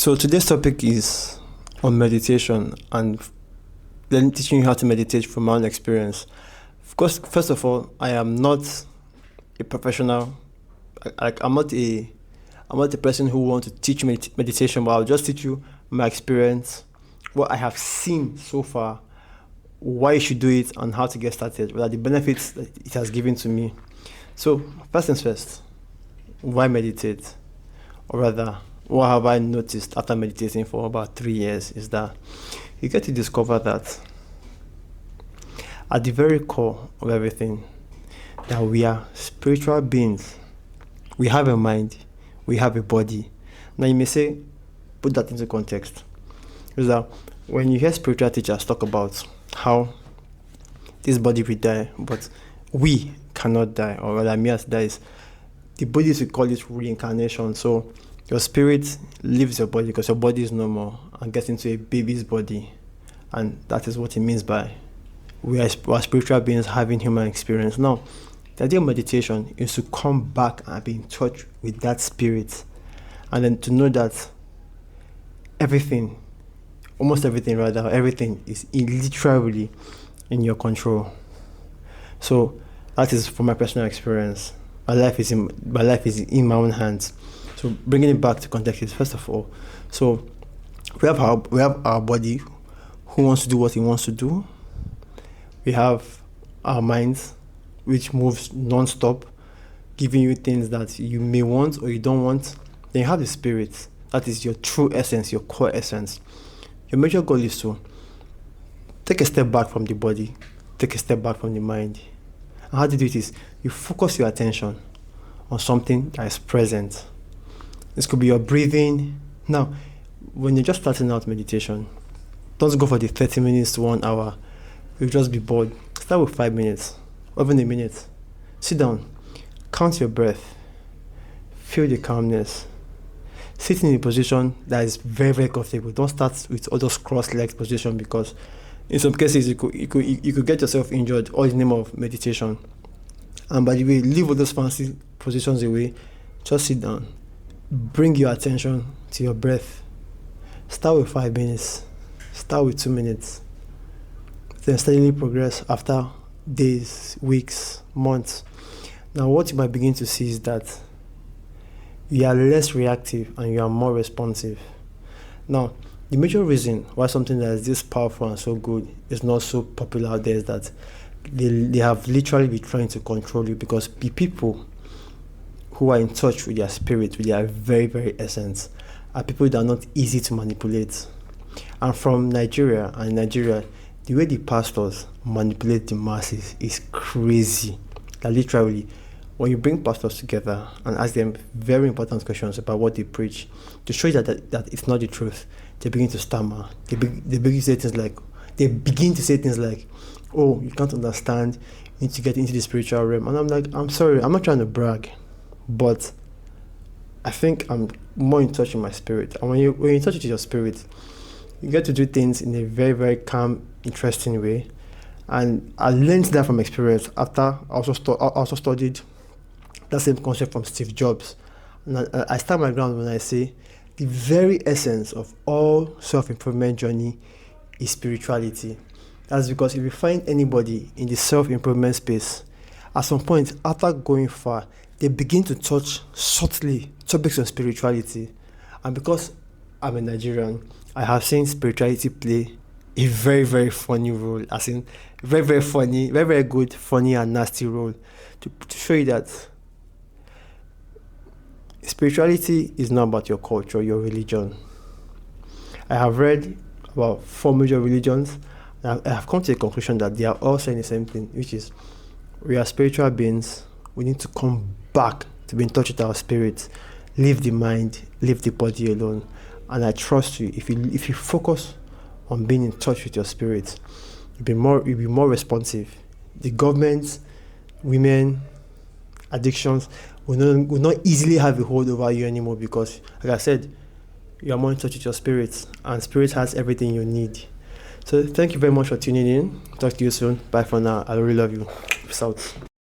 So today's topic is on meditation and then teaching you how to meditate from my own experience. Of course, first of all, I am not a professional. I'm not a person who wants to teach meditation, but I'll just teach you my experience, what I have seen so far, why you should do it, and how to get started. What are the benefits that it has given to me? So first things first, why meditate? Or rather, what have I noticed after meditating for about 3 years is that you get to discover that at the very core of everything, that we are spiritual beings. We have a mind, we have a body. Now you may say, put that into context. Is that when you hear spiritual teachers talk about how this body will die, but we cannot die, or rather me as dies, the Buddhists will call it reincarnation. So your spirit leaves your body because your body is no more and gets into a baby's body. And that is what it means by we are spiritual beings having human experience. Now, the idea of meditation is to come back and be in touch with that spirit, and then to know that everything, almost everything rather, everything is literally in your control. So that is from my personal experience. My life is in my own hands. So bringing it back to context is first of all, so we have our body who wants to do what he wants to do. We have our minds which moves non-stop, giving you things that you may want or you don't want. Then you have the spirit, that is your true essence, your core essence. Your major goal is to take a step back from the body, take a step back from the mind. And how to do it is you focus your attention on something that is present. This could be your breathing. Now, when you're just starting out meditation, don't go for the 30 minutes to 1 hour. You'll just be bored. Start with 5 minutes, or even a minute. Sit down, count your breath, feel the calmness. Sit in a position that is very, very comfortable. Don't start with all those cross-legged position, because in some cases you could get yourself injured all in the name of meditation. And by the way, leave all those fancy positions away. Just sit down. Bring your attention to your breath. Start with 5 minutes. Start with 2 minutes. Then steadily progress after days, weeks, months. Now what you might begin to see is that you are less reactive and you are more responsive. Now, the major reason why something that is this powerful and so good is not so popular out there is that they have literally been trying to control you, because the people who are in touch with their spirit, with their very, very essence, are people that are not easy to manipulate. And from Nigeria, the way the pastors manipulate the masses is crazy. Like literally, when you bring pastors together and ask them very important questions about what they preach, to show you that it's not the truth, they begin to stammer. They begin to say things like, oh, you can't understand, you need to get into the spiritual realm. And I'm like, I'm sorry, I'm not trying to brag, but I think I'm more in touch with my spirit. And when you're in touch with your spirit, you get to do things in a very, very calm, interesting way. And I learned that from experience after I also studied that same concept from Steve Jobs. And I stand my ground when I say the very essence of all self-improvement journey is spirituality. That's because if you find anybody in the self-improvement space, at some point after going far, they begin to touch subtly topics of spirituality. And because I'm a Nigerian, I have seen spirituality play a very, very funny role, as in very, very funny, very, very good, funny and nasty role, to show you that spirituality is not about your culture, your religion. I have read about 4 major religions, and I have come to a conclusion that they are all saying the same thing, which is we are spiritual beings. We need to come back to be in touch with our spirits, leave the mind, leave the body alone. And I trust you, if you focus on being in touch with your spirit, you'll be more responsive. The government, women, addictions will not easily have a hold over you anymore, because, like I said, you are more in touch with your spirit, and spirit has everything you need. So thank you very much for tuning in. Talk to you soon. Bye for now. I really love you. Peace out.